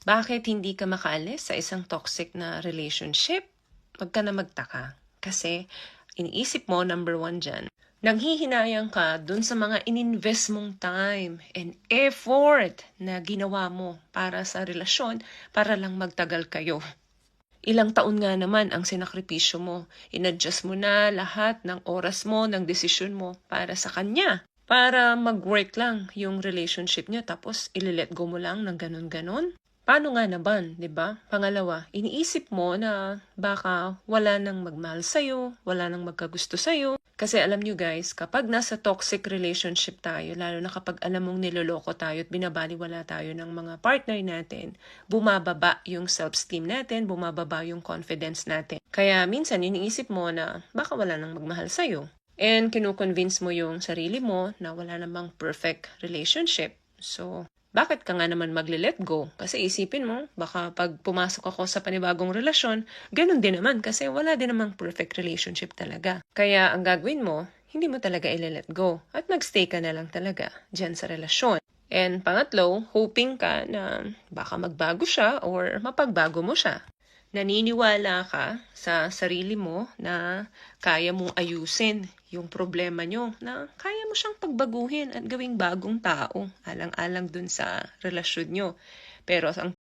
Bakit hindi ka makaalis sa isang toxic na relationship? Huwag ka na magtaka. Kasi, iniisip mo, number one dyan, nanghihinayang ka dun sa mga ininvest mong time and effort na ginawa mo para sa relasyon para lang magtagal kayo. Ilang taon nga naman ang sinakripisyo mo. Inadjust mo na lahat ng oras mo, ng desisyon mo para sa kanya. Para mag-work lang yung relationship niyo tapos ililet go mo lang ng ganun-ganon. Paano nga naman, 'di ba? Pangalawa, iniisip mo na baka wala nang magmahal sa'yo, wala nang magkagusto sa'yo. Kasi alam nyo guys, kapag nasa toxic relationship tayo, lalo na kapag alam mong niloloko tayo at binabaliwala tayo ng mga partner natin, bumababa yung self-esteem natin, bumababa yung confidence natin. Kaya minsan iniisip mo na baka wala nang magmahal sa'yo. And kinukonvince mo yung sarili mo na wala namang perfect relationship. So, bakit ka nga naman magle-let go? Kasi isipin mo, baka pag pumasok ako sa panibagong relasyon, ganun din naman kasi wala din namang perfect relationship talaga. Kaya ang gagawin mo, hindi mo talaga i-let go at magstay ka na lang talaga dyan sa relasyon. And pangatlo, hoping ka na baka magbago siya or mapagbago mo siya. Naniniwala ka sa sarili mo na kaya mong ayusin yung problema nyo, na kaya mo siyang pagbaguhin at gawing bagong tao, alang-alang dun sa relasyon nyo. Pero ang